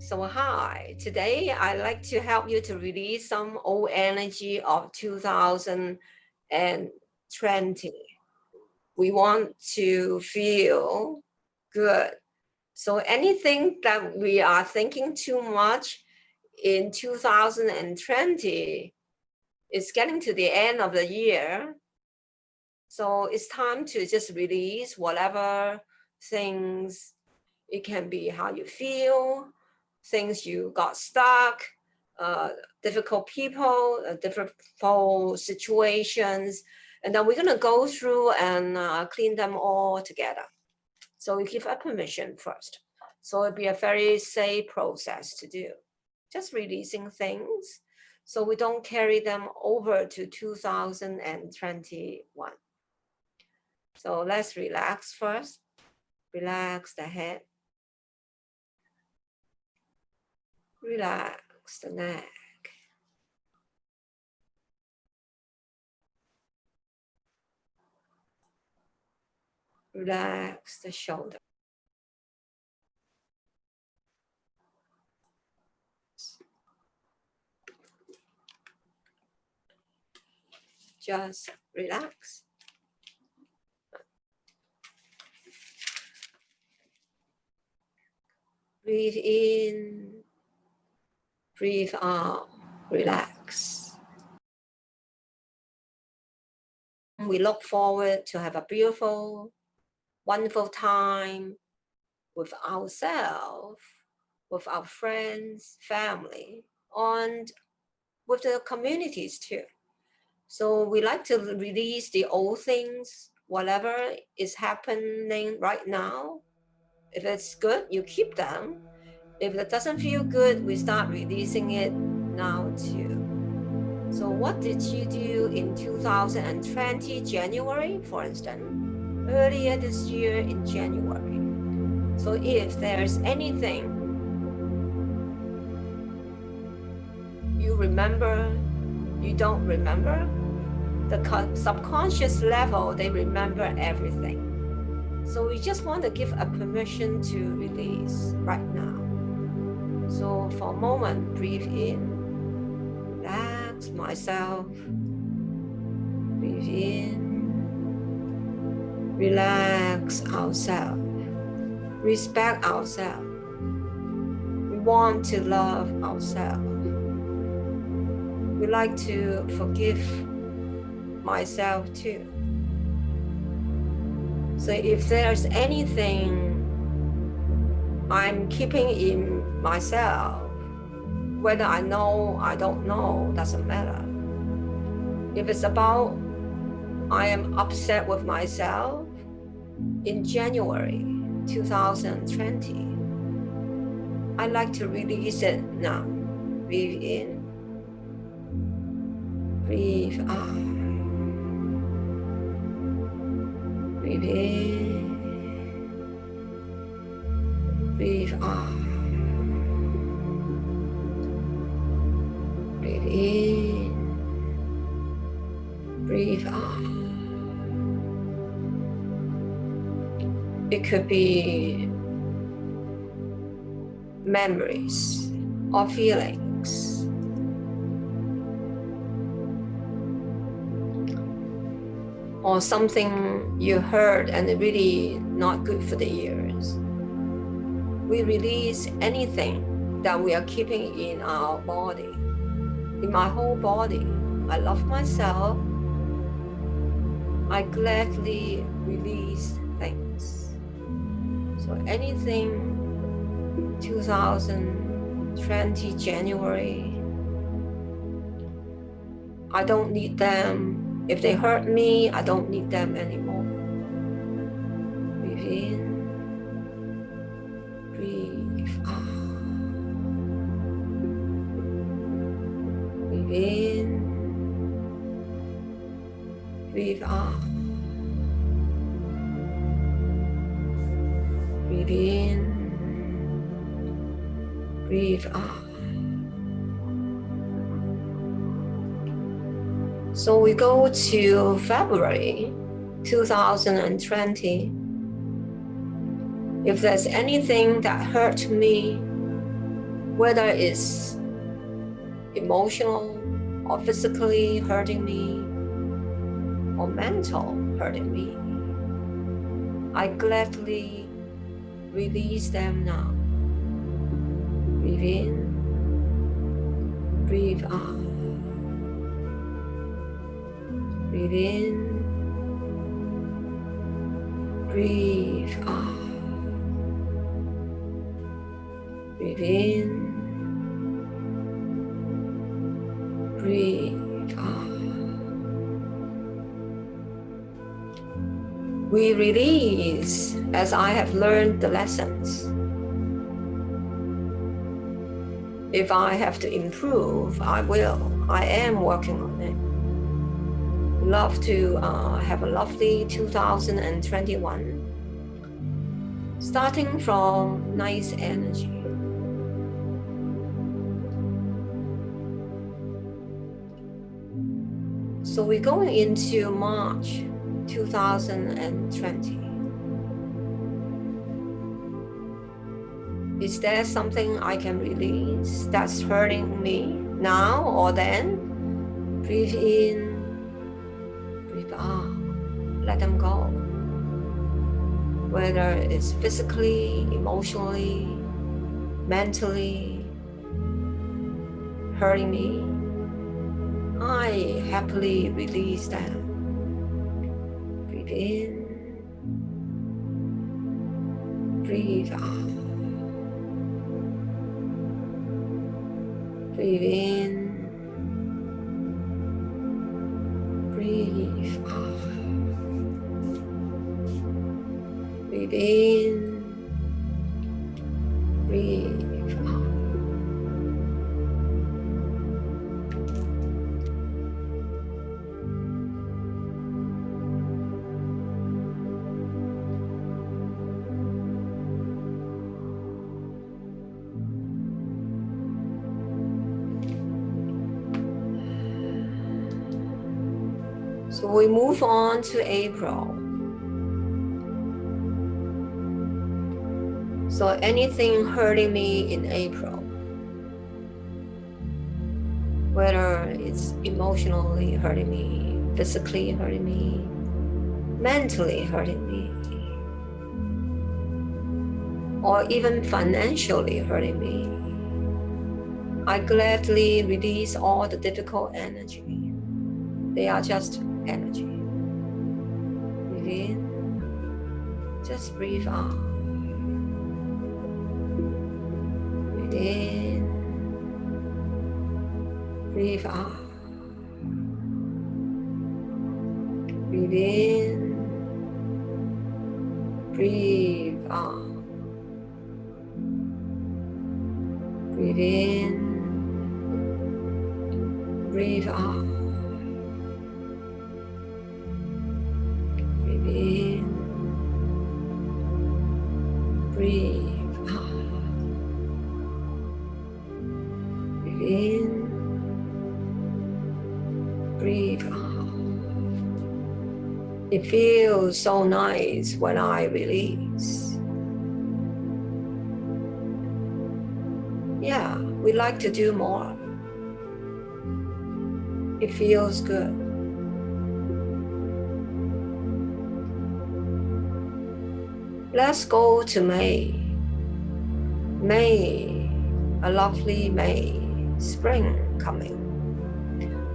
So hi, today I'd like to help you to release some old energy of 2020. We want to feel good. So anything that we are thinking too much in 2020 is getting to the end of the year. So it's time to just release whatever things. It can be how you feel, things you got stuck, difficult people, difficult situations. And then we're going to go through and clean them all together. So we give a permission first. So it'll be a very safe process to do. Just releasing things so we don't carry them over to 2021. So let's relax first. Relax the head. Relax the neck. Relax the shoulder. Just relax. Breathe in, breathe out, relax. We look forward to have a beautiful, wonderful time with ourselves, with our friends, family, and with the communities too. So we like to release the old things, whatever is happening right now. If it's good, you keep them. If it doesn't feel good, we start releasing it now too. So what did you do in 2020 January, for instance, earlier this year in January? So if there's anything you remember, you don't remember, the subconscious level, they remember everything. So we just want to give a permission to release right now. So for a moment, breathe in, relax myself, breathe in, relax ourselves, respect ourselves. We want to love ourselves. We like to forgive myself too. So if there's anything I'm keeping in myself, whether I know, I don't know, doesn't matter. If it's about I am upset with myself in January 2020, I'd like to release it now. Breathe in, breathe out. Breathe in, breathe out. Breathe in, breathe out. It could be memories or feelings. Or something you heard and it really not good for the ears. We release anything that we are keeping in our body, in my whole body. I love myself. I gladly release things. So anything 2020 January, I don't need them. If they hurt me, I don't need them anymore. Breathe in, breathe out. Breathe in, breathe out. Breathe in, breathe out. So we go to February 2020. If there's anything that hurt me whether it's emotional or physically hurting me or mental hurting me. I gladly release them now. Breathe in, breathe out. Breathe in, breathe out. Breathe in, breathe out. We release as I have learned the lessons. If I have to improve, I will. I am working on it. Love to have a lovely 2021, starting from nice energy. So we're going into March 2020. Is there something I can release that's hurting me now or then? Breathe in, breathe out, let them go. Whether it's physically, emotionally, mentally hurting me, I happily release them. Breathe in, breathe out. Breathe in, breathe out. Breathe in, breathe out. So we move on to April. So anything hurting me in April, whether it's emotionally hurting me, physically hurting me, mentally hurting me, or even financially hurting me, I gladly release all the difficult energy. They are just energy. Breathe in, just breathe out. Breathe in, breathe out. Breathe in, breathe out. Breathe in, breathe out. Breathe in, breathe out. Breathe in, breathe out. It feels so nice when I release. Yeah, we like to do more. It feels good. Let's go to May. May, a lovely May, spring coming.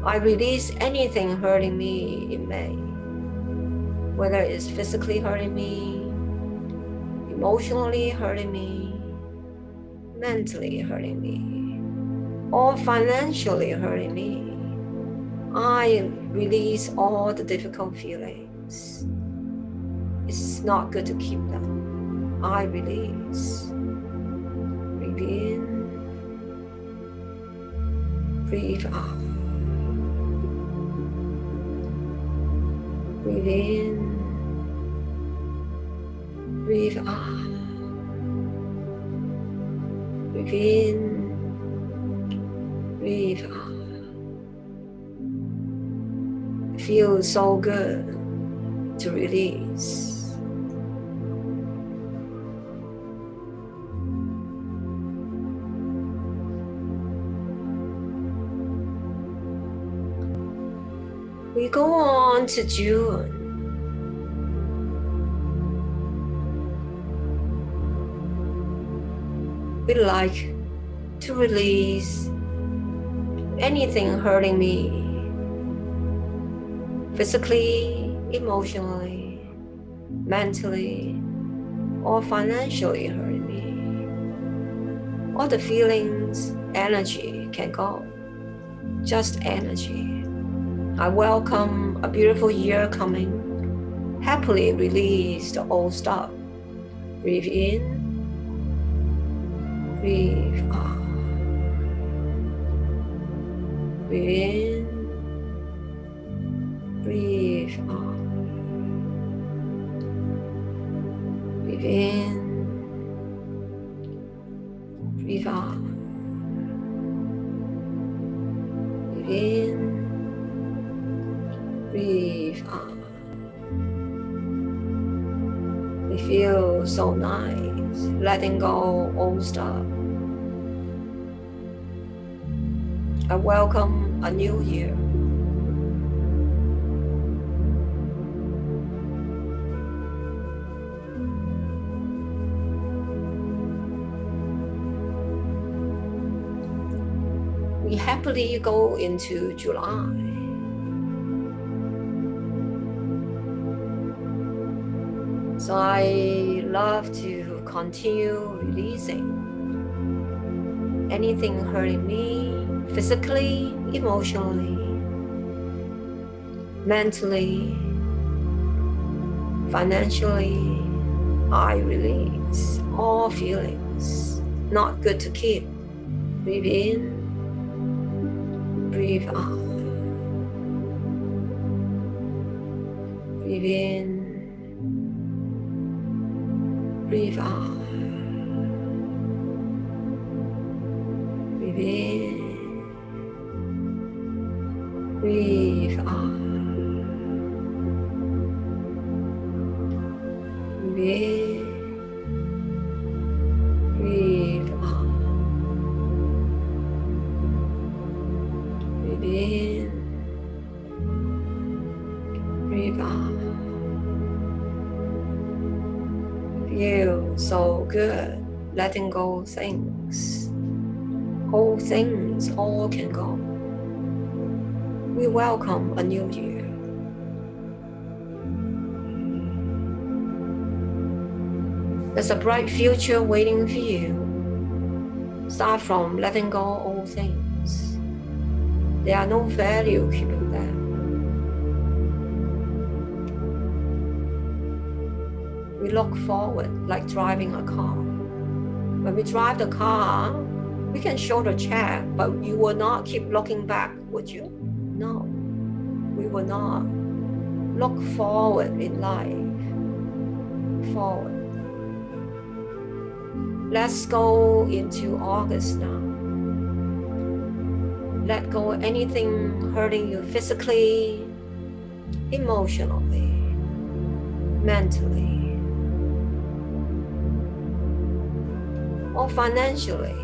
I release anything hurting me in May, whether it's physically hurting me, emotionally hurting me, mentally hurting me, or financially hurting me. I release all the difficult feelings. It's not good to keep them. I release. Breathe in, breathe out. Breathe in, breathe out. Breathe in, breathe out. It feels so good to release. We go on to June. We like to release anything hurting me, physically, emotionally, mentally, or financially hurting me. All the feelings, energy can go, just energy. I welcome a beautiful year coming. Happily release the old stuff. Breathe in, breathe out. Breathe in, breathe out. Breathe in, breathe out. Breathe in, breathe out. It feels so nice, letting go old stuff. I welcome a new year. We happily go into July. So I love to continue releasing anything hurting me, physically, emotionally, mentally, financially. I release all feelings not good to keep. Breathe in, breathe out. Breathe in, breathe out. Breathe in, breathe out. Breathe in, breathe out. Breathe in, breathe out. Feel so good, letting go things. All things, all can go. We welcome a new year. There's a bright future waiting for you. Start from letting go all things. There are no value keeping them. We look forward like driving a car. When we drive the car, we can show the check, but you will not keep looking back, would you? No, we will not. Look forward in life. Forward. Let's go into August now. Let go of anything hurting you physically, emotionally, mentally, or financially.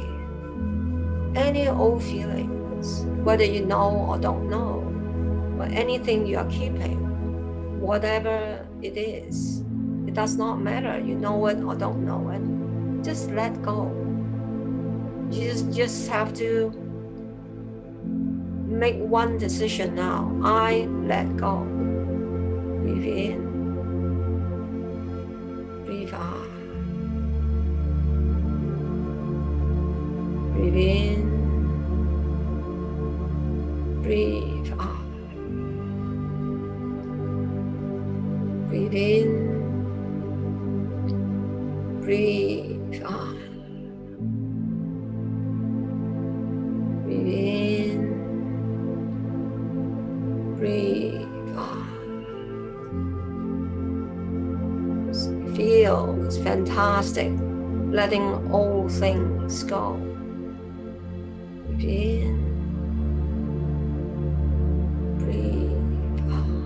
Any old feelings, whether you know or don't know, or anything you are keeping, whatever it is, it does not matter, you know it or don't know it. Just let go. You just have to make one decision now. I let go. Breathe in, breathe out. Breathe in, breathe out. Breathe in, breathe out. Breathe in, breathe out. Feels fantastic, letting all things go. Breathe in, breathe out.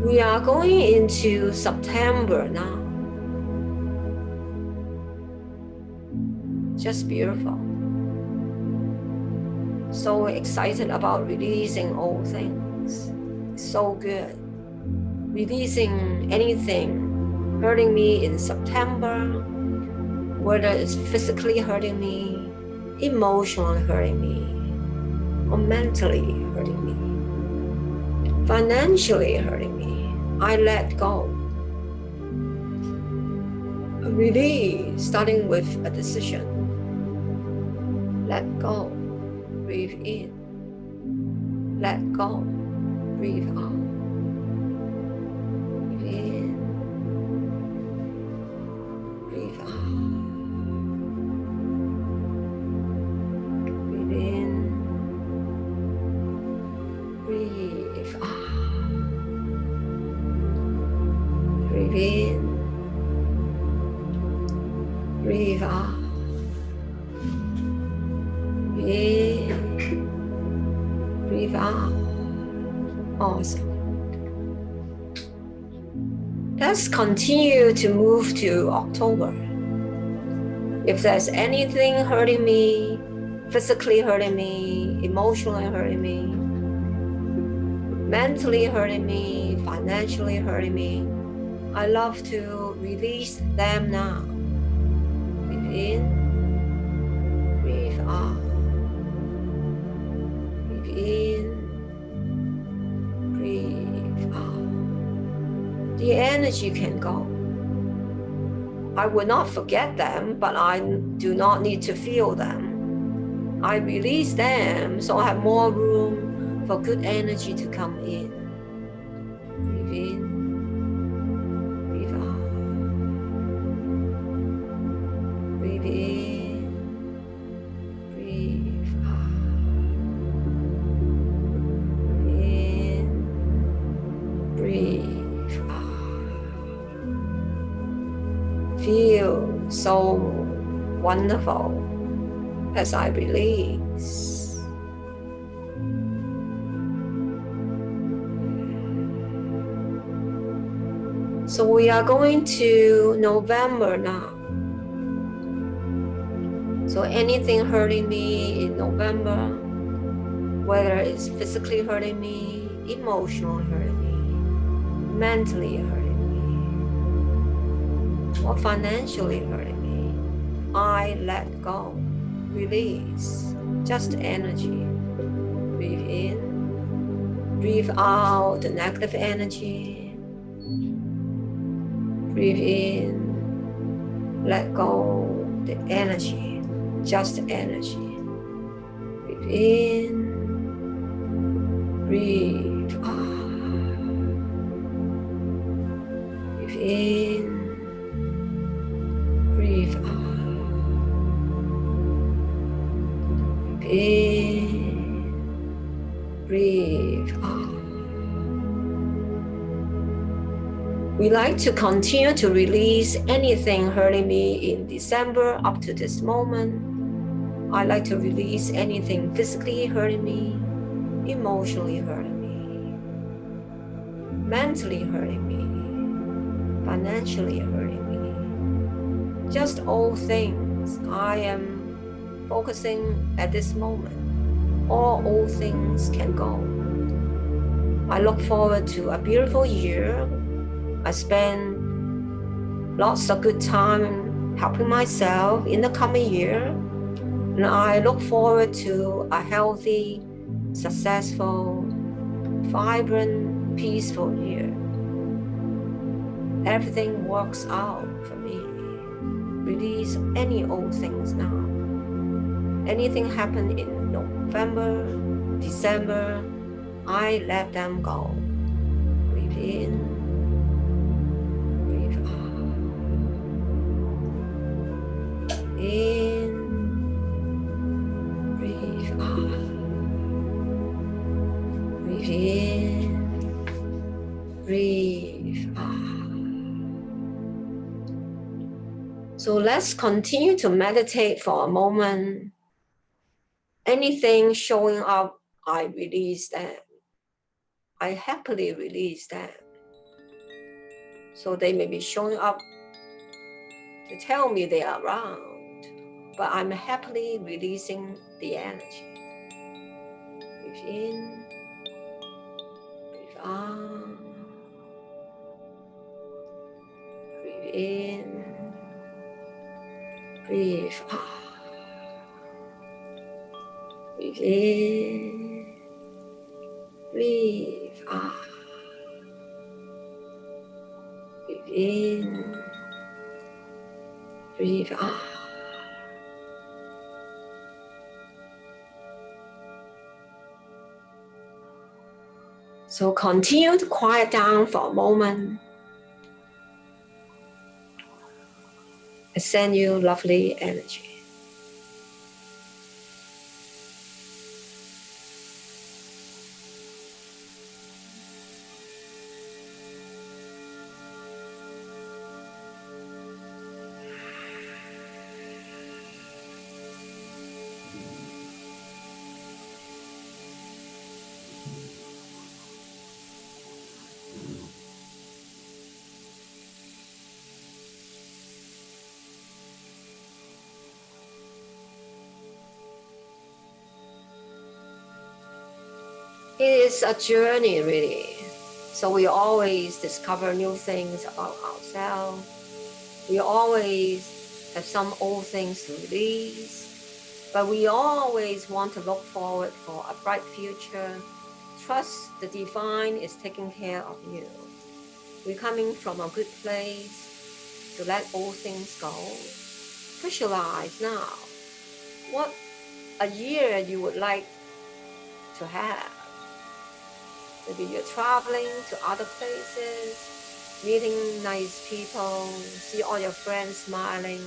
We are going into September now. Just beautiful. So excited about releasing old things. So good. Releasing anything hurting me in September, whether it's physically hurting me, emotionally hurting me, or mentally hurting me, financially hurting me. I let go. Release, starting with a decision. Let go. Breathe in. Let go. Breathe out. Breathe in. Breathe out. Breathe in. Breathe out. Breathe in. Breathe out. Breathe in. Breathe out. Awesome. Let's continue to move to October. If there's anything hurting me, physically hurting me, emotionally hurting me, mentally hurting me, financially hurting me, I love to release them now. Breathe in, breathe out. Breathe in, breathe out. The energy can go. I will not forget them, but I do not need to feel them. I release them so I have more room for good energy to come in. Breathe in, breathe out. Breathe in, breathe out. Breathe in, breathe out. Feel so wonderful as I release. So we are going to November now. So anything hurting me in November, whether it's physically hurting me, emotionally hurting me, mentally hurting me, or financially hurting me, I let go, release, just energy. Breathe in, breathe out the negative energy. Breathe in, let go the energy, just energy. Breathe in, breathe out. Breathe in, breathe out. Breathe in, breathe out. We like to continue to release anything hurting me in December up to this moment. I like to release anything physically hurting me, emotionally hurting me, mentally hurting me, financially hurting me. Just all things I am focusing at this moment. All old things can go. I look forward to a beautiful year. I spend lots of good time helping myself in the coming year. And I look forward to a healthy, successful, vibrant, peaceful year. Everything works out for me. Release any old things now. Anything happen in November, December, I let them go. Breathe in. In, breathe out. Breathe in, breathe out. So let's continue to meditate for a moment. Anything showing up, I release them. I happily release them. So they may be showing up to tell me they are around, but I'm happily releasing the energy. Breathe in, breathe out. Breathe in, breathe out. Breathe in, breathe out. Breathe in, breathe out. So continue to quiet down for a moment. I send you lovely energy. It is a journey, really. So we always discover new things about ourselves. We always have some old things to release, but we always want to look forward for a bright future. Trust the divine is taking care of you. We're coming from a good place to let old things go. Visualize now what a year you would like to have. Maybe you're traveling to other places, meeting nice people, see all your friends smiling,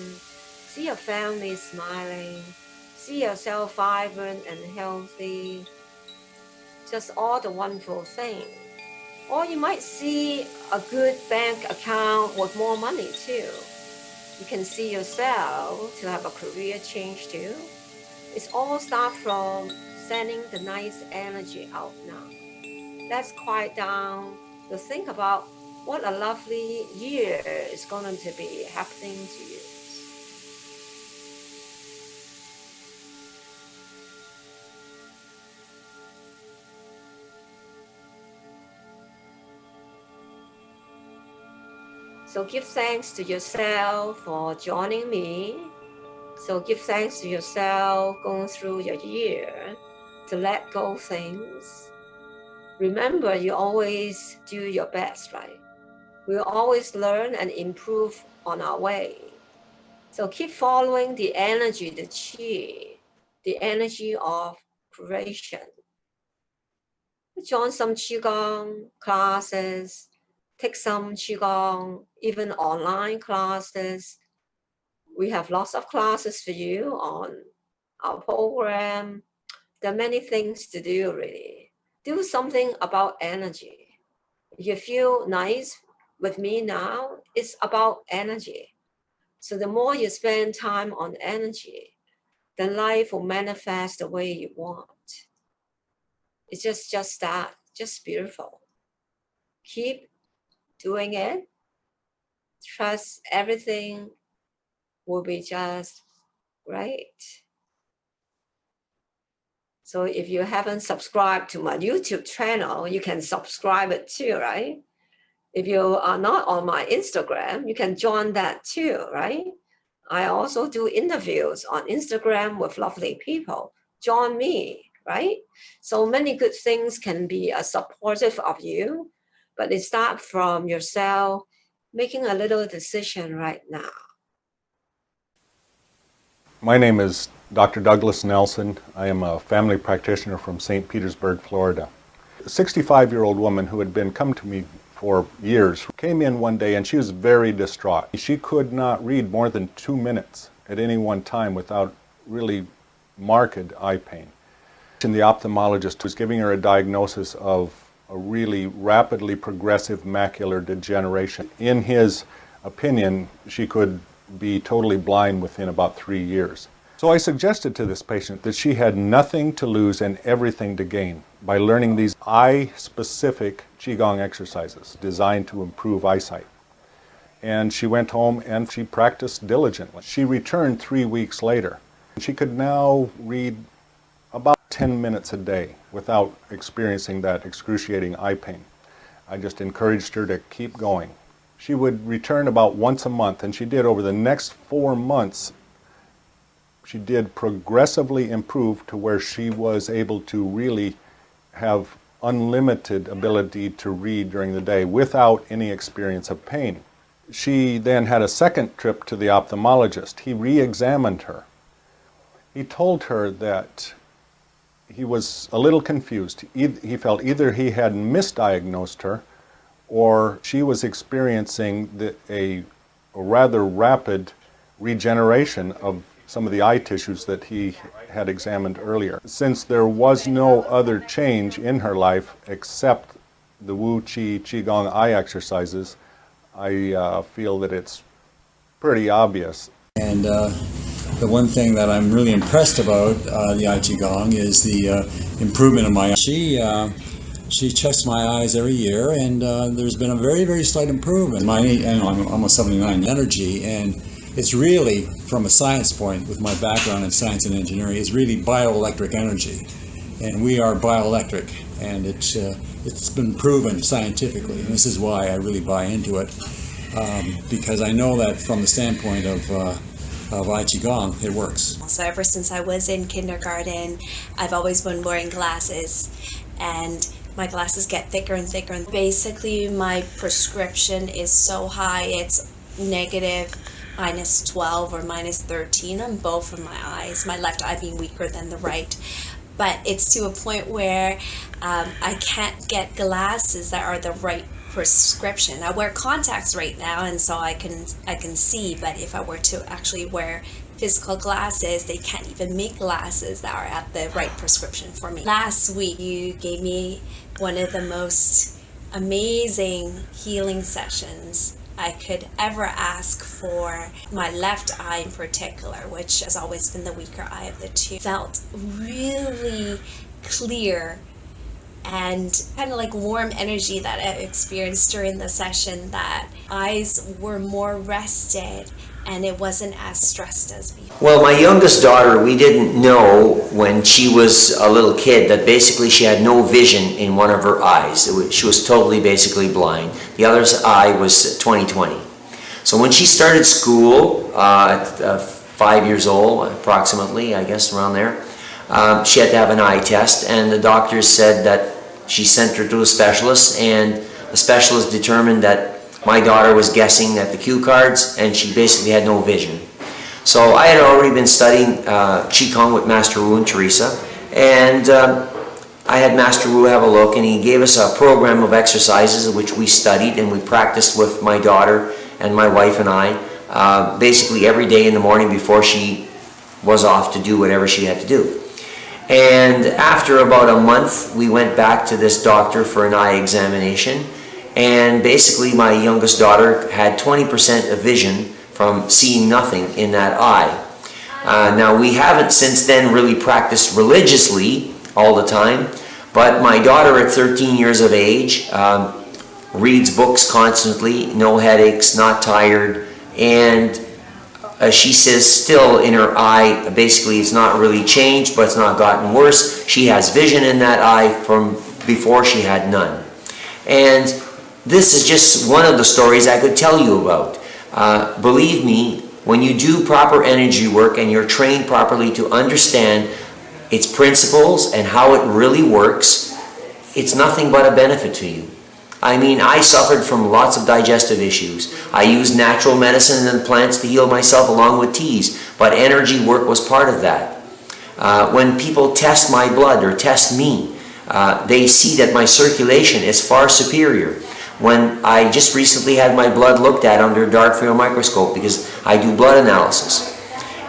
see your family smiling, see yourself vibrant and healthy, just all the wonderful things. Or you might see a good bank account with more money too. You can see yourself to have a career change too. It's all start from sending the nice energy out now. Let's quiet down to think about what a lovely year is going to be happening to you. So give thanks to yourself for joining me. So give thanks to yourself going through your year to let go things. Remember, you always do your best, right? We always learn and improve on our way. So keep following the energy, the qi, the energy of creation. Join some qigong classes, take some qigong, even online classes. We have lots of classes for you on our program. There are many things to do, really. Do something about energy. If you feel nice with me now, it's about energy. So the more you spend time on energy, then life will manifest the way you want. It's just that, just beautiful. Keep doing it. Trust everything will be just great. So if you haven't subscribed to my YouTube channel, you can subscribe it too, right? If you are not on my Instagram, you can join that too, right? I also do interviews on Instagram with lovely people. Join me, right? So many good things can be supportive of you, but it starts from yourself making a little decision right now. My name is Dr. Douglas Nelson. I am a family practitioner from St. Petersburg, Florida. A 65-year-old woman who had been come to me for years came in one day and she was very distraught. She could not read more than 2 minutes at any one time without really marked eye pain. And the ophthalmologist was giving her a diagnosis of a really rapidly progressive macular degeneration. In his opinion, she could be totally blind within about 3 years. So I suggested to this patient that she had nothing to lose and everything to gain by learning these eye-specific Qigong exercises designed to improve eyesight. And she went home and she practiced diligently. She returned 3 weeks later. She could now read about 10 minutes a day without experiencing that excruciating eye pain. I just encouraged her to keep going. She would return about once a month, and she did over the next 4 months. She did progressively improve to where she was able to really have unlimited ability to read during the day without any experience of pain. She then had a second trip to the ophthalmologist. He re-examined her. He told her that he was a little confused. He felt either he had misdiagnosed her or she was experiencing a rather rapid regeneration of some of the eye tissues that he had examined earlier. Since there was no other change in her life except the Wu Qi Qigong eye exercises, I feel that it's pretty obvious. And the one thing that I'm really impressed about the Ai Qigong is the improvement of my eye. She checks my eyes every year, and there's been a very, very slight improvement. I'm almost 79 energy, and it's really, from a science point, with my background in science and engineering, is really bioelectric energy. And we are bioelectric, and it's been proven scientifically. And this is why I really buy into it, because I know that from the standpoint of Ai Qigong, it works. So ever since I was in kindergarten, I've always been wearing glasses, and my glasses get thicker and thicker. And basically, my prescription is so high, it's negative -12 or -13 on both of my eyes, my left eye being weaker than the right. But it's to a point where I can't get glasses that are the right prescription. I wear contacts right now, and so I can see, but if I were to actually wear physical glasses, they can't even make glasses that are at the right prescription for me. Last week, you gave me one of the most amazing healing sessions I could ever ask for my left eye in particular, which has always been the weaker eye of the two. Felt really clear and kind of like warm energy that I experienced during the session, that eyes were more rested and it wasn't as stressed as before. Well, my youngest daughter, we didn't know when she was a little kid that basically she had no vision in one of her eyes. She was totally basically blind. The other's eye was 20/20. So when she started school at 5 years old, approximately, I guess around there, she had to have an eye test, and the doctors said that she sent her to a specialist, and the specialist determined that my daughter was guessing at the cue cards, and she basically had no vision. So I had already been studying Qigong with Master Wu and Teresa, and I had Master Wu have a look, and he gave us a program of exercises which we studied and we practiced with my daughter and my wife and I, basically every day in the morning before she was off to do whatever she had to do. And after about a month, we went back to this doctor for an eye examination. And basically my youngest daughter had 20% of vision from seeing nothing in that eye. Now we haven't since then really practiced religiously all the time, but my daughter at 13 years of age reads books constantly, no headaches, not tired, and she says still in her eye, basically it's not really changed, but it's not gotten worse. She has vision in that eye from before she had none. And this is just one of the stories I could tell you about. Believe me, when you do proper energy work and you're trained properly to understand its principles and how it really works, it's nothing but a benefit to you. I mean, I suffered from lots of digestive issues. I used natural medicine and plants to heal myself along with teas, but energy work was part of that. When people test my blood or test me, they see that my circulation is far superior. When I just recently had my blood looked at under a dark field microscope, because I do blood analysis,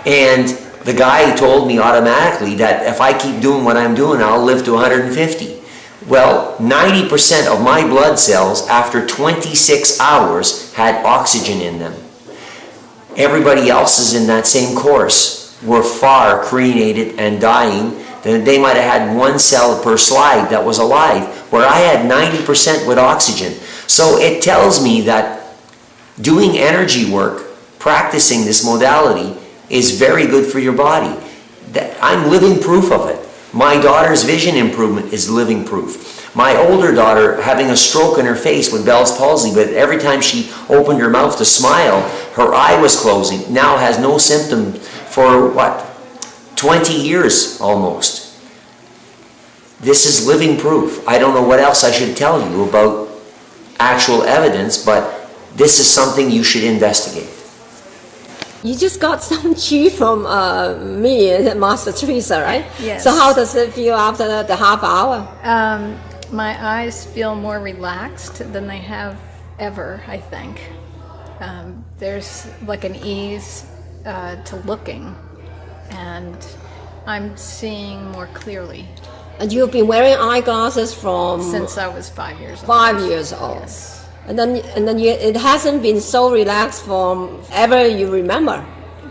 and the guy told me automatically that if I keep doing what I'm doing, I'll live to 150. Well, 90% of my blood cells after 26 hours had oxygen in them. Everybody else's in that same course were far cremated and dying. They might have had 1 cell per slide that was alive, where I had 90% with oxygen. So it tells me that doing energy work, practicing this modality, is very good for your body. I'm living proof of it. My daughter's vision improvement is living proof. My older daughter having a stroke in her face with Bell's palsy, but every time she opened her mouth to smile, her eye was closing, now has no symptom for 20 years almost. This is living proof. I don't know what else I should tell you about actual evidence, but this is something you should investigate. You just got some tea from me and Master Teresa, right? Yes. So how does it feel after the half hour? My eyes feel more relaxed than they have ever, I think. There's like an ease to looking, and I'm seeing more clearly. And you've been wearing eyeglasses from Since I was 5 years old. 5 years old. Yes. And then it hasn't been so relaxed from ever you remember.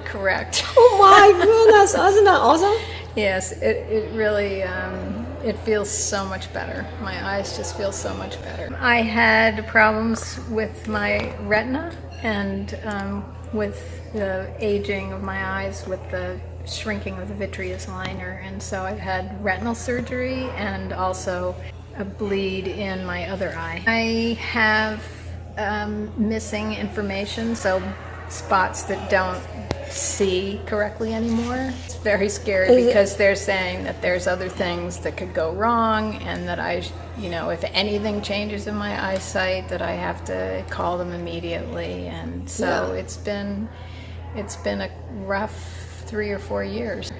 Correct. Oh my goodness, isn't that awesome? Yes, it really, it feels so much better. My eyes just feel so much better. I had problems with my retina and with the aging of my eyes, with the shrinking of the vitreous liner, and so I've had retinal surgery and also a bleed in my other eye. I have missing information, so spots that don't see correctly anymore. It's very scary because they're saying that there's other things that could go wrong, and that if anything changes in my eyesight, that I have to call them immediately. And so it's been a rough 3 or 4 years.